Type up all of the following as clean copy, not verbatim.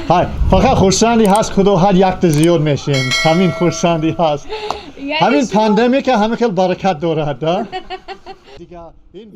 های فقط خورسندی هست خدا هر یک زیاد میشیم همین خورسندی هست همین پاندمی که همه کل برکت دارد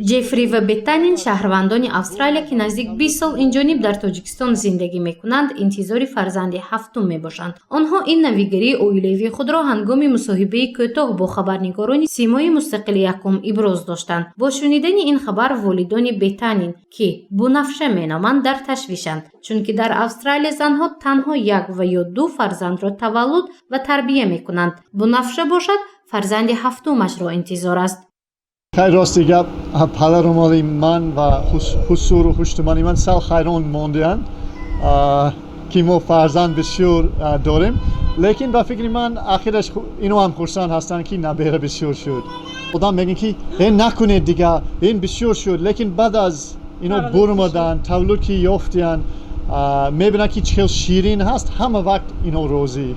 جефри ва беттанин шаҳрвандони австралия ки наздик 20 сол инҷониб дар тоҷикистон зиндагӣ мекунанд интизори фарзанди ҳафтум мебошанд. Онҳо ин навигарии оилавии худро ҳангоми мусоҳибаи кӯтоҳ бо хабарнигорони Симои Мустақили Якум иброз доштанд. Бо шунидани ин хабар волидони беттанин ки Бунафша меноманд дар ташвишанд, чунки дар Австралия занҳо танҳо як ва ё ду фарзандро таваллуд ва тарбия мекунанд. Бунафша бошад фарзанди ҳафтумашро интизор аст. خیلی راستی گپ پدر من و حضور و پشتیبانی من سال خیران موندن که ما فرزند بسیار داریم لیکن با فکر من آخرش اینو هم خرسند هستن که نبیره بسیار شد آدم میگن که این نکنید دیگه این بسیار شد لیکن بعد از اینو برمدن تولد که یافتن میبینن که چه شیرین هست همه وقت اینو روزی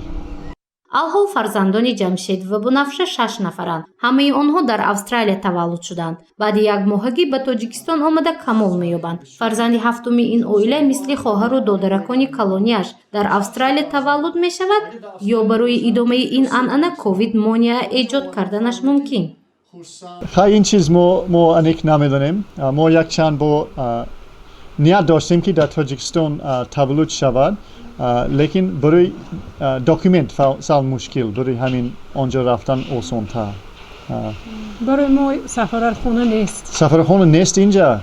алҳо фарзандони ҷамшед ва бунафша 6 нафаранд. ҳамаи онҳо дар австралия таваллуд шуданд. баъди як моҳагӣ ба тоҷикистон омада камол меёбанд. фарзанди ҳафтуми ин оила мисли хоҳару додаракони колонияш дар австралия таваллуд мешавад ё барои идомаи ин анъана ковид монеа эҷод карданаш мумкин? خیلی این چیز ما انیک نمیدونیم ما یک چند با نیت داشتیم که در تاجیکستان تولد شود لیکن برای داکیومنت سال مشکل برای همین آنجا رفتن آسان تر برای ما سفارخانه نیست سفارخانه نیست اینجا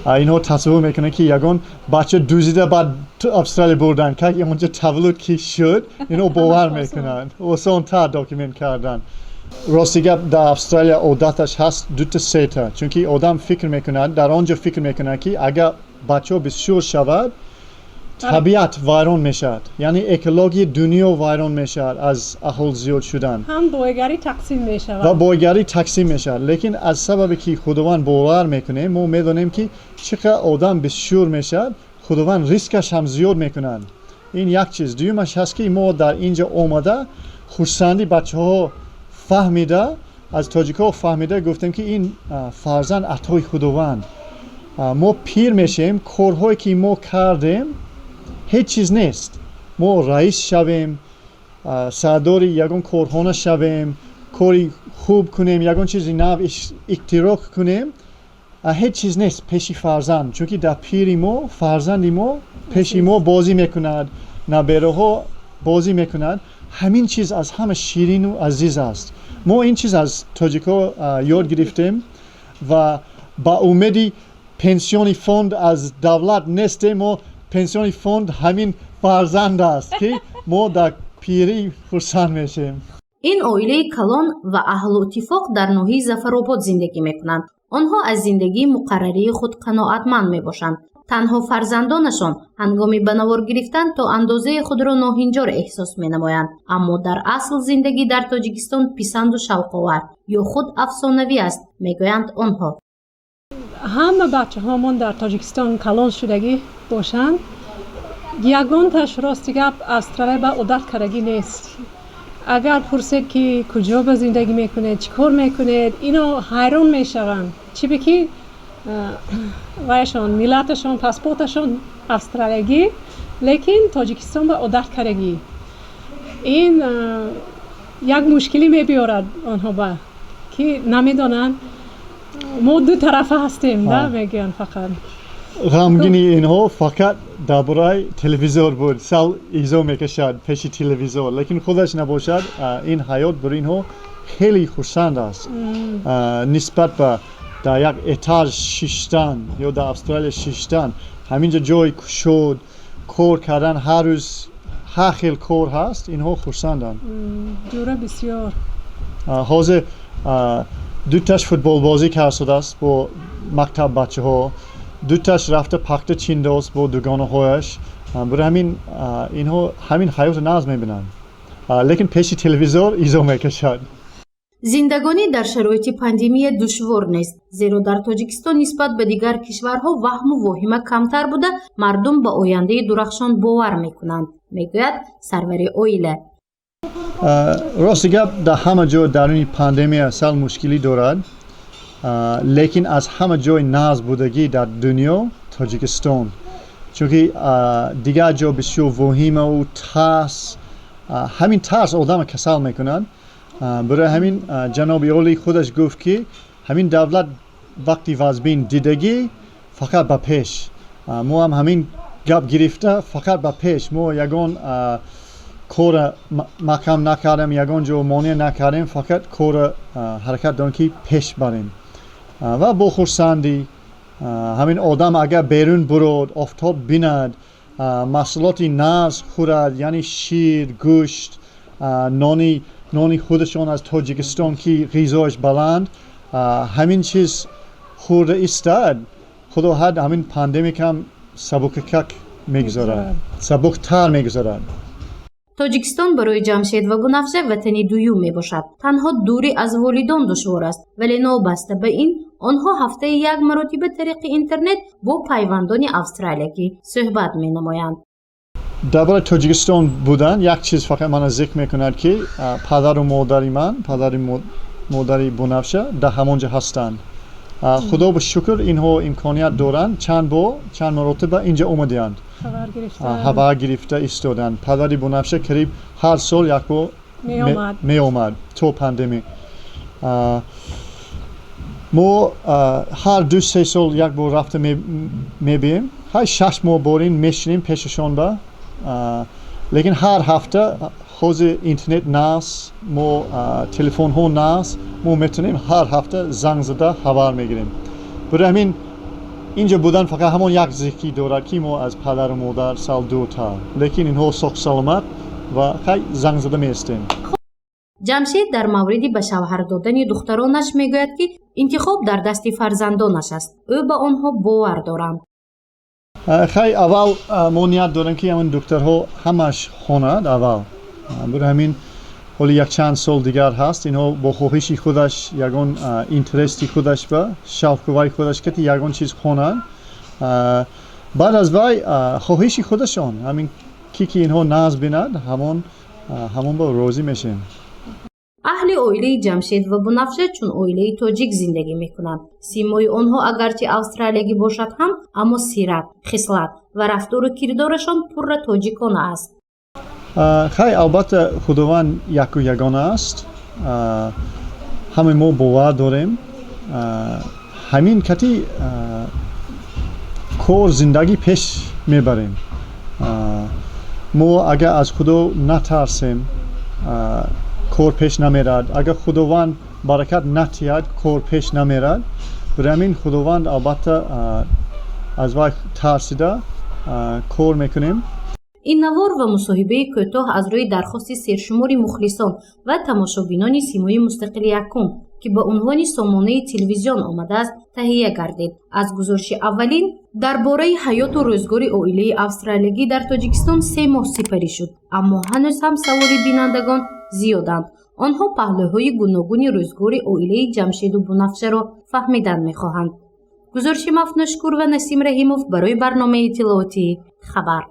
اینو تصور میکنه که یگان بچه دوزیده بعد استرالیا بردن که اونجا تولد کی شد اینو باور میکنن آسان تر داکیومنت کردن راستی گپ در استرالیا عادتش هست دو تا سه تا چون آدم فکر میکنه در آنجا فکر میکنه که اگر بچه بسیار شود طبیعت ویران میشد یعنی اکولوژی دنیا ویران میشد از اهل زیاد شدن هم بایگری تقسیم میشود و بایگری تقسیم میشد لیکن از سببی که خداوند باور میکنه ما میدونیم که چقدر آدم بسیار میشد خداوند ریسکش هم زیاد میکنند این یک چیز دومش هست که ما در اینجا اومده خرسندی بچه ها فهمیده از تاجیک ها فهمیده گفتیم که این فرزند عطای خداوند ما پیر میشیم کارهایی که ما کردیم هیچ چیز نیست ما رئیس شویم سرداری یگان کارخانه شویم کاری خوب کنیم یگان چیزی نو اختراع کنیم هیچ چیز نیست پیشی فرزند چون که در پیری ما فرزندی ما پیشی ما بازی میکند نبیره ها بازی میکند همین چیز از همه شیرین و عزیز است ما این چیز از تاجیکا یاد گرفتیم و با امیدی پنسیونی فوند از دولت نیستیم ما پنسیونی فوند همین فرزند است که ما در پیری خرسند میشیم ин оилаи калон ва аҳлу иттифоқ дар ноҳияи зафаробод зиндагӣ мекунанд. онҳо аз зиндагии муқаррарии худ қаноатманд мебошанд. танҳо фарзандонашон ҳангоми ба навор гирифтан то андозаи худро ноҳинҷор эҳсос менамоянд, аммо дар асл зиндагӣ дар тоҷикистон писанду шавқовар ё худ афсонавӣ аст, мегӯянд онҳо. ҳама бачаҳомон дар тоҷикистон калон шудагӣ бошанд ягонташ рости гап австралия ба одат карагӣ нест. агар пурсед ки куҷо ба зиндагӣ мекунед чӣ кор мекунед ино ҳайрон мешаванд чиби ки вайшон миллаташон паспорташон австралиягӣ лекин тоҷикистон ба одат карагӣ ин як мушкилӣ мебиёрад онҳо ба ки намедонанд мо ду тарафа ҳастем да мегӯянд фақат غمگینی اینها فقط درباره تلویزیون بود سال ایزا میکشد پیش تلویزیون لیکن خودش نباشد این حیات برای اینها خیلی خرسند است نسبت به در یک اتاج شیشتن یا در استرالیا شیشتن همینجا جای شد کار کردن هر روز هر خیل کار هست اینها خرسندن جوره بسیار حاضر دوتاش فوتبال بازی کرده است با مکتب بچه ها دوتاش رفته پخته چینداست با دوگانه هایش برای همین اینها همین حیات ناز میبینن لیکن پیش تلویزیون ایزا میکشد зиндагонӣ дар шароити пандемия душвор нест, зеро дар Тоҷикистон нисбат ба дигар кишварҳо ваҳму воҳима камтар буда мардум ба ояндаи дурахшон бовар мекунанд, мегӯяд сарвари оила. рости гап дар ҳама ҷо даруни пандемия сал мушкилӣ дорад лекин аз ҳама ҷои нағз будагӣ дар дунё Тоҷикистон чунки дигар ҷо бисёр вохиму тарс ҳамин тарс одама касал мекунад барои ҳамин ҷаноби олӣ худаш гуфт ки ҳамин давлат вақти вазбин дидагӣ фақат ба пеш мо ҳам ҳамин гап гирифта фақат ба пеш мо ягон кора маҳкам накардем ягон ҷо монеъ накардем фақат кора ҳаракат дорем ки пеш барем ва бо хурсандӣ ҳамин одам агар берун бурод офтоб бинад маҳсулоти наз хӯрад яъне шир гӯшт нони худашон аз тоҷикистон ки ғизояш баланд ҳамин чиз хӯрда истад худоҳад ҳамин пандемикам сабукакак мегузарад сабуктар мегузарад. тоҷикистон барои ҷамшед ва бунафша ватани дуюм мебошад. танҳо дурӣ аз волидон душвор аст, вале новбаста ба ин онҳо ҳафтаи як маротиба тариқи интернет бо пайвандони австралиягӣ суҳбат менамоянд. дар бораи тоҷикистон будан як чиз фақат мана зикр мекунад ки падару модари ман падари модари бунафша дар ҳамон ҷо ҳастанд. худо ба шукр инҳо имконият доранд чанд маротиба инҷа омаданд хабар гирифта истоданд. падари бунафша қариб ҳар сол як бор меомад то пандемик. мо ҳар 2-3 сол як бор рафта мебием ҳай 6 моҳ борин мешинем пешашон ба лекин ҳар ҳафта ҳозир интернет наст мо телефонҳо наст мо метавонем ҳар ҳафта занг зада хабар мегирем. барои ҳамин инҷа будан фақат ҳамон як зикри дорад ки мо аз падару модар сал дуртар лекин инҳо соҳ саломат ва хай занг зада меистем. ҷамшед дар мавриди ба шавҳар додани духтаронаш мегӯяд ки интихоб дар дасти фарзандонаш аст. ӯ ба онҳо бовар дорад. хай аввал мо ният дорем ки ҳамин духтарҳо ҳамаш хонад аввал. барои ҳамин ҳоли якчанд сол дигар ҳаст инҳо бо хоҳиши худаш ягон интереси худаш ба шавқувари худаш ки ягон чиз хонад баъд аз вай хоҳиши худашон ҳамин ки инҳо наз бинад ҳамон ба розӣ мешем. аҳли оилаи ҷамшед ва бунафша чун оилаи тоҷик зиндагӣ мекунанд. симои онҳо агарчи австралиягӣ бошад ҳам аммо сират хислат ва рафтору кирдорашон пурра тоҷикона аст. хай албатта худованд яку ягона аст. ҳамаи мо бовар дорем ҳамин кати кор зиндагӣ пеш мебарем. мо агар аз худо натарсем кор пеш намерад. агар худованд баракат натиҳад кор пеш намерад. барои ҳамин худованд албатта аз вай тарсида кор мекунем. ин навор ва мусоҳибаи кӯтоҳ аз рӯи дархости сершумори мухлисон ва тамошобинони Симои Мустақили Якум ки ба унвони сомонаи телевизион омадааст таҳия гардид. аз гузориши аввалин дар бораи ҳаёту рӯзгори оилаи австралиягӣ дар тоҷикистон 3 моҳ сипарӣ шуд, аммо ҳанӯз ҳам саволи бинандагон зиёданд. онҳо паҳлӯҳои гуногуни рӯзгори оилаи ҷамшеду бунафшаро фаҳмидан мехоҳанд. гузориши Мафнушкур ва Насим Раҳимов барои барномаи иттилоотӣ хабар.